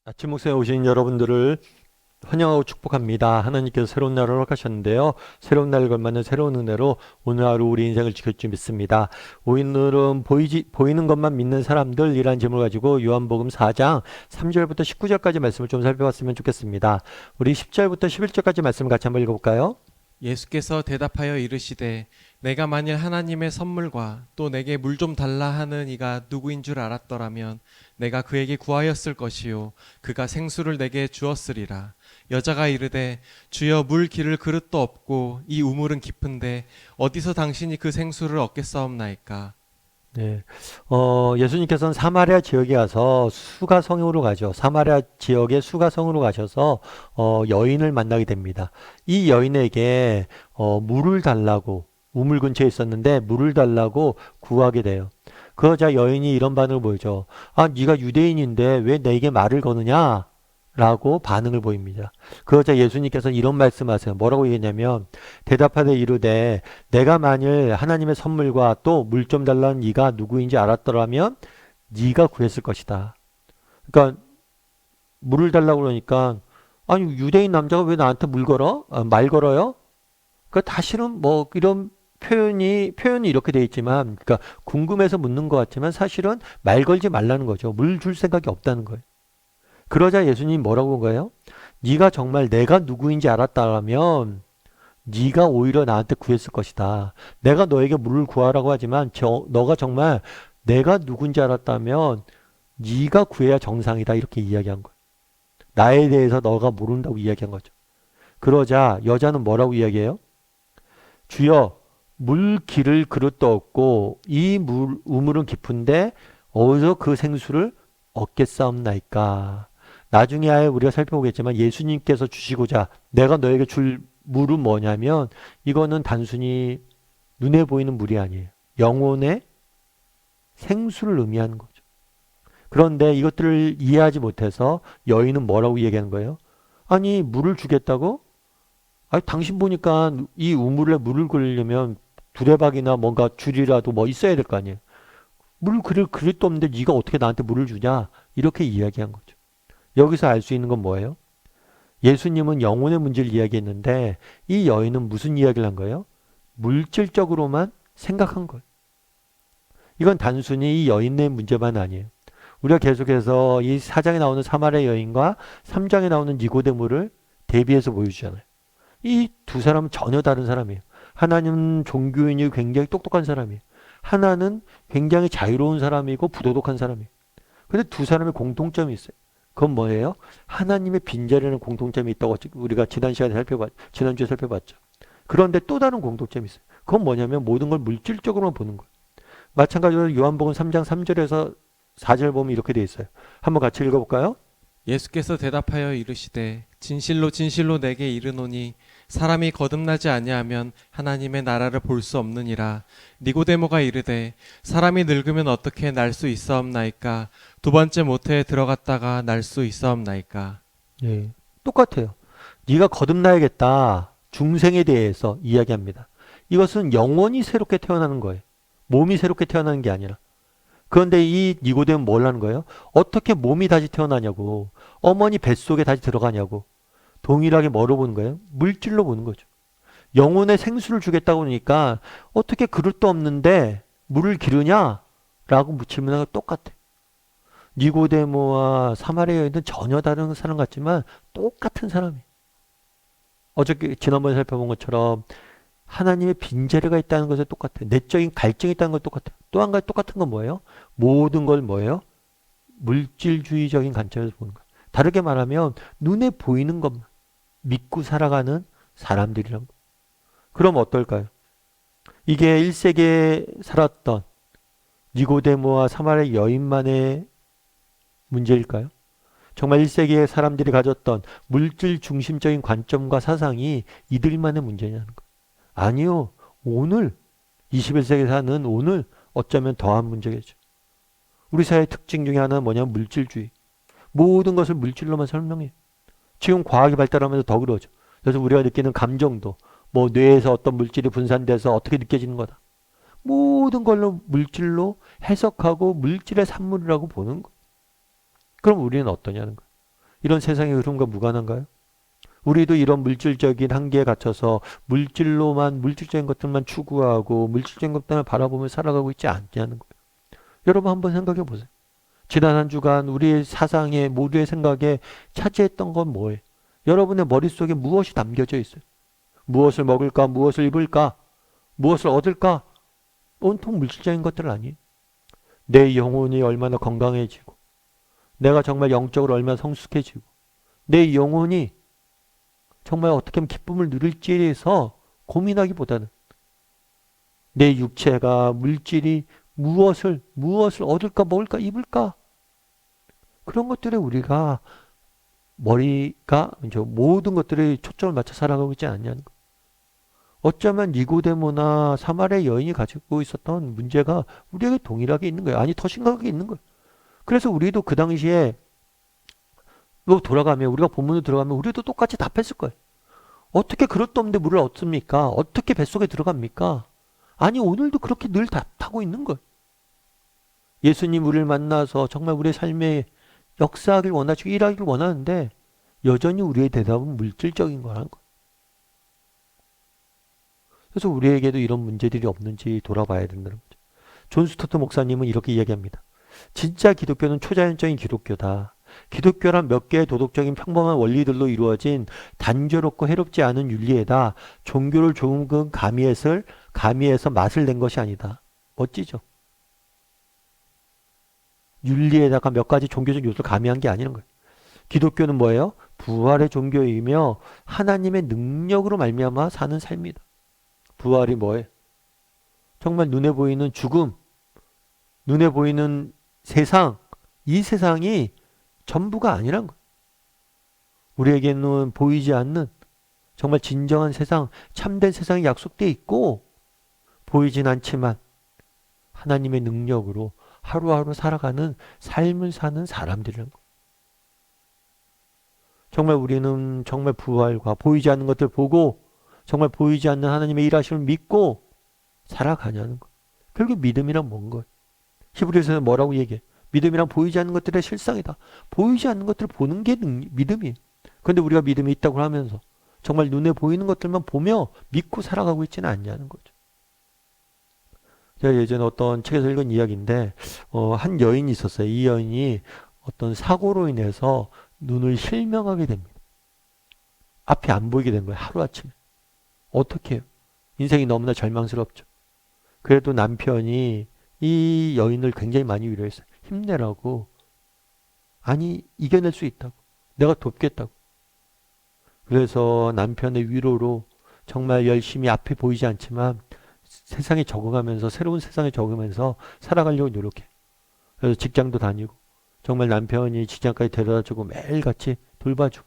아침 목성에 오신 여러분들을 환영하고 축복합니다. 하나님께서 새로운 날을 허락하셨는데요. 새로운 날을 걸맞는 새로운 은혜로 오늘 하루 우리 인생을 지킬 줄 믿습니다. 오늘은 보이는 것만 믿는 사람들이라는 제목을 가지고 요한복음 4장 3절부터 19절까지 말씀을 좀 살펴봤으면 좋겠습니다. 우리 10절부터 11절까지 말씀을 같이 한번 읽어볼까요? 예수께서 대답하여 이르시되 내가 만일 하나님의 선물과 또 내게 물 좀 달라 하는 이가 누구인 줄 알았더라면 내가 그에게 구하였을 것이요 그가 생수를 내게 주었으리라. 여자가 이르되 주여 물 기를 그릇도 없고 이 우물은 깊은데 어디서 당신이 그 생수를 얻겠사옵나이까. 네. 예수님께서는 사마리아 지역에 가서 수가성으로 가죠. 사마리아 지역의 수가성으로 가셔서 여인을 만나게 됩니다. 이 여인에게 물을 달라고 우물 근처에 있었는데 물을 달라고 구하게 돼요. 그러자 여인이 이런 반응을 보이죠. 아, 네가 유대인인데 왜 내게 말을 거느냐? 라고 반응을 보입니다. 그러자 예수님께서 이런 말씀하세요. 뭐라고 얘기했냐면 대답하되 이르되 내가 만일 하나님의 선물과 또 물 좀 달라는 이가 누구인지 알았더라면 네가 구했을 것이다. 그러니까 물을 달라고 그러니까 아니 유대인 남자가 왜 나한테 말 걸어요? 그 다시는 뭐 이런 표현이 이렇게 돼 있지만 그러니까 궁금해서 묻는 것 같지만 사실은 말 걸지 말라는 거죠. 물 줄 생각이 없다는 거예요. 그러자 예수님이 뭐라고 한 거예요? 네가 정말 내가 누구인지 알았다면 네가 오히려 나한테 구했을 것이다. 내가 너에게 물을 구하라고 하지만 너가 정말 내가 누군지 알았다면 네가 구해야 정상이다. 이렇게 이야기한 거예요. 나에 대해서 너가 모른다고 이야기한 거죠. 그러자 여자는 뭐라고 이야기해요? 주여 물 기를 그릇도 없고 이 우물은 깊은데 어디서 그 생수를 얻겠사옵나이까. 나중에 아예 우리가 살펴보겠지만 예수님께서 주시고자 내가 너에게 줄 물은 뭐냐면 이거는 단순히 눈에 보이는 물이 아니에요. 영혼의 생수를 의미하는 거죠. 그런데 이것들을 이해하지 못해서 여인은 뭐라고 얘기하는 거예요? 아니 물을 주겠다고? 아니 당신 보니까 이 우물에 물을 그리려면 두레박이나 뭔가 줄이라도 뭐 있어야 될 거 아니에요. 물 그릴 그릇도 없는데 네가 어떻게 나한테 물을 주냐? 이렇게 이야기한 거죠. 여기서 알 수 있는 건 뭐예요? 예수님은 영혼의 문제를 이야기했는데 이 여인은 무슨 이야기를 한 거예요? 물질적으로만 생각한 거예요. 이건 단순히 이 여인의 문제만 아니에요. 우리가 계속해서 이 4장에 나오는 사마리아 여인과 3장에 나오는 니고데모를 대비해서 보여주잖아요. 이 두 사람은 전혀 다른 사람이에요. 하나는 종교인이 굉장히 똑똑한 사람이에요. 하나는 굉장히 자유로운 사람이고 부도덕한 사람이에요. 근데 두 사람의 공통점이 있어요. 그건 뭐예요? 하나님의 빈자리라는 공통점이 있다고 우리가 지난주에 살펴봤죠. 그런데 또 다른 공통점이 있어요. 그건 뭐냐면 모든 걸 물질적으로만 보는 거예요. 마찬가지로 요한복음 3장 3절에서 4절 보면 이렇게 돼 있어요. 한번 같이 읽어볼까요? 예수께서 대답하여 이르시되 진실로 진실로 내게 이르노니 사람이 거듭나지 아니하면 하나님의 나라를 볼 수 없느니라. 니고데모가 이르되 사람이 늙으면 어떻게 날 수 있사옵나이까? 두 번째 모태에 들어갔다가 날 수 있사옵나이까? 예, 똑같아요. 네가 거듭나야겠다. 중생에 대해서 이야기합니다. 이것은 영혼이 새롭게 태어나는 거예요. 몸이 새롭게 태어나는 게 아니라. 그런데 이 니고데모는 뭘 하는 거예요? 어떻게 몸이 다시 태어나냐고. 어머니 뱃속에 다시 들어가냐고. 동일하게 뭐로 보는 거예요? 물질로 보는 거죠. 영혼의 생수를 주겠다고 하니까 어떻게 그릇도 없는데 물을 기르냐? 라고 질문하는 거 똑같아. 니고데모와 사마리아 여인은 전혀 다른 사람 같지만 똑같은 사람이에요. 어저께 지난번에 살펴본 것처럼 하나님의 빈자리가 있다는 것에 똑같아요. 내적인 갈증이 있다는 것 똑같아요. 또 한 가지 똑같은 건 뭐예요? 모든 걸 뭐예요? 물질주의적인 관점에서 보는 거예요. 다르게 말하면 눈에 보이는 것만 믿고 살아가는 사람들이란 거예요. 그럼 어떨까요? 이게 1세기에 살았던 니고데모와 사마리아 여인만의 문제일까요? 정말 1세기의 사람들이 가졌던 물질 중심적인 관점과 사상이 이들만의 문제냐는 거예요. 아니요. 오늘 21세기 사는 오늘 어쩌면 더한 문제겠죠. 우리 사회의 특징 중에 하나는 뭐냐면 물질주의. 모든 것을 물질로만 설명해요. 지금 과학이 발달하면서 더 그러죠. 그래서 우리가 느끼는 감정도 뭐 뇌에서 어떤 물질이 분산돼서 어떻게 느껴지는 거다. 모든 걸로 물질로 해석하고 물질의 산물이라고 보는 거. 그럼 우리는 어떠냐는 거예요. 이런 세상의 흐름과 무관한가요? 우리도 이런 물질적인 한계에 갇혀서 물질적인 것들만 추구하고 물질적인 것들만 바라보며 살아가고 있지 않냐는 거예요. 여러분 한번 생각해 보세요. 지난 한 주간 우리의 사상에, 모두의 생각에 차지했던 건 뭐예요? 여러분의 머릿속에 무엇이 담겨져 있어요? 무엇을 먹을까? 무엇을 입을까? 무엇을 얻을까? 온통 물질적인 것들 아니에요. 내 영혼이 얼마나 건강해지고, 내가 정말 영적으로 얼마나 성숙해지고, 내 영혼이 정말 어떻게 하면 기쁨을 누릴지에 대해서 고민하기보다는 내 육체가, 물질이 무엇을 얻을까, 먹을까, 입을까? 그런 것들에 우리가 머리가, 이제 모든 것들에 초점을 맞춰 살아가고 있지 않냐는 거. 어쩌면 니고데모나 사마리아 여인이 가지고 있었던 문제가 우리에게 동일하게 있는 거예요. 아니, 더 심각하게 있는 거예요. 그래서 우리도 그 당시에 돌아가면, 우리가 본문으로 들어가면 우리도 똑같이 답했을 거예요. 어떻게 그릇도 없는데 물을 얻습니까? 어떻게 뱃속에 들어갑니까? 아니, 오늘도 그렇게 늘 답하고 있는 거예요. 예수님 우리를 만나서 정말 우리의 삶에 역사하길 원하시고 일하기를 원하는데 여전히 우리의 대답은 물질적인 거라는 거예요. 그래서 우리에게도 이런 문제들이 없는지 돌아봐야 된다는 거죠. 존 스토트 목사님은 이렇게 이야기합니다. 진짜 기독교는 초자연적인 기독교다. 기독교란 몇 개의 도덕적인 평범한 원리들로 이루어진 단조롭고 해롭지 않은 윤리에다 종교를 조금 가미해서 맛을 낸 것이 아니다. 멋지죠? 윤리에다가 몇 가지 종교적 요소를 가미한 게 아니라는 거예요. 기독교는 뭐예요? 부활의 종교이며 하나님의 능력으로 말미암아 사는 삶이다. 부활이 뭐예요? 정말 눈에 보이는 죽음, 눈에 보이는 세상, 이 세상이 전부가 아니란 거예요. 우리에게는 보이지 않는 정말 진정한 세상, 참된 세상이 약속되어 있고 보이진 않지만 하나님의 능력으로 하루하루 살아가는 삶을 사는 사람들이란 거예요. 정말 우리는 정말 부활과 보이지 않는 것들 보고 정말 보이지 않는 하나님의 일하심을 믿고 살아가냐는 거예요. 결국 믿음이란 뭔 거예요? 히브리서는 뭐라고 얘기해? 믿음이란 보이지 않는 것들의 실상이다. 보이지 않는 것들을 보는 게 믿음이에요. 그런데 우리가 믿음이 있다고 하면서 정말 눈에 보이는 것들만 보며 믿고 살아가고 있지는 않냐는 거죠. 제가 예전에 어떤 책에서 읽은 이야기인데 한 여인이 있었어요. 이 여인이 어떤 사고로 인해서 눈을 실명하게 됩니다. 앞이 안 보이게 된 거예요. 하루아침에. 어떻게 해요? 인생이 너무나 절망스럽죠. 그래도 남편이 이 여인을 굉장히 많이 위로했어요. 힘내라고. 아니, 이겨낼 수 있다고. 내가 돕겠다고. 그래서 남편의 위로로 정말 열심히 앞에 보이지 않지만 세상에 적응하면서 새로운 세상에 적응하면서 살아가려고 노력해. 그래서 직장도 다니고 정말 남편이 직장까지 데려다주고 매일같이 돌봐주고.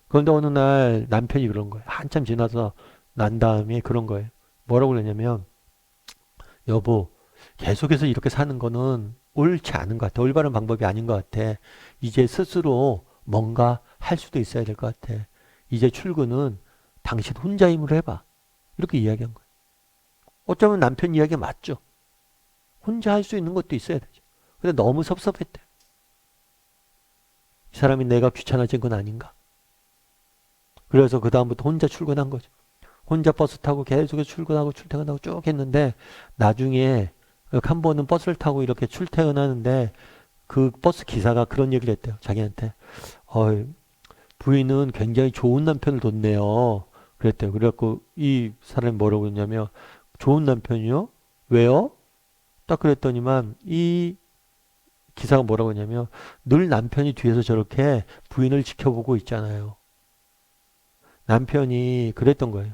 그런데 어느 날 남편이 그런 거예요. 한참 지나서 난 다음에 그런 거예요. 뭐라고 그러냐면 여보, 계속해서 이렇게 사는 거는 옳지 않은 것 같아. 올바른 방법이 아닌 것 같아. 이제 스스로 뭔가 할 수도 있어야 될 것 같아. 이제 출근은 당신 혼자 힘으로 해봐. 이렇게 이야기한 거예요. 어쩌면 남편 이야기가 맞죠. 혼자 할 수 있는 것도 있어야 되죠. 근데 너무 섭섭했대. 이 사람이 내가 귀찮아진 건 아닌가. 그래서 그 다음부터 혼자 출근한 거죠. 혼자 버스 타고 계속해서 출근하고 출퇴근하고 쭉 했는데 나중에 한 번은 버스를 타고 이렇게 출퇴근하는데 그 버스 기사가 그런 얘기를 했대요. 자기한테. 부인은 굉장히 좋은 남편을 뒀네요. 그랬대요. 그래갖고 이 사람이 뭐라고 했냐면 좋은 남편이요? 왜요? 딱 그랬더니만 이 기사가 뭐라고 했냐면 늘 남편이 뒤에서 저렇게 부인을 지켜보고 있잖아요. 남편이 그랬던 거예요.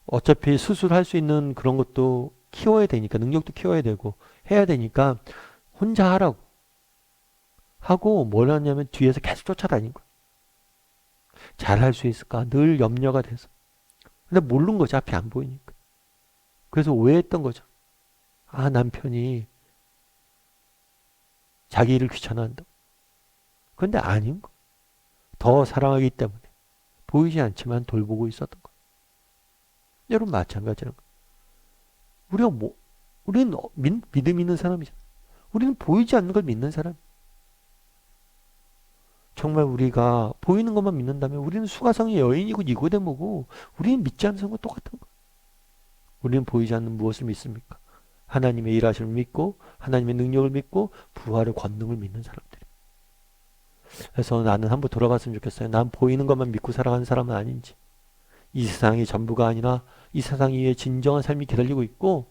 어차피 수술할 수 있는 그런 것도 키워야 되니까 능력도 키워야 되고 해야 되니까 혼자 하라고 하고 뭘 하냐면 뒤에서 계속 쫓아다닌 거예요. 잘할 수 있을까? 늘 염려가 돼서. 근데 모르는 거죠. 앞이 안 보이니까. 그래서 오해했던 거죠. 아, 남편이 자기 일을 귀찮아한다. 그런데 아닌 거. 더 사랑하기 때문에 보이지 않지만 돌보고 있었던 거. 여러분 마찬가지라는 거. 우리는 믿음 있는 사람이잖아. 우리는 보이지 않는 걸 믿는 사람. 정말 우리가 보이는 것만 믿는다면 우리는 수가성의 여인이고 니고데모고 우리는 믿지 않는 것과 똑같은 거예요. 우리는 보이지 않는 무엇을 믿습니까? 하나님의 일하심을 믿고 하나님의 능력을 믿고 부활의 권능을 믿는 사람들이. 그래서 나는 한번 돌아봤으면 좋겠어요. 난 보이는 것만 믿고 살아가는 사람은 아닌지. 이 세상이 전부가 아니라 이 세상 위에 진정한 삶이 기다리고 있고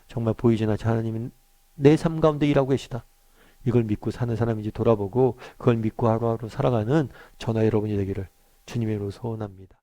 정말 보이지 않지 하나님은 내 삶 가운데 일하고 계시다. 이걸 믿고 사는 사람인지 돌아보고 그걸 믿고 하루하루 살아가는 저나 여러분이 되기를 주님의 이름으로 소원합니다.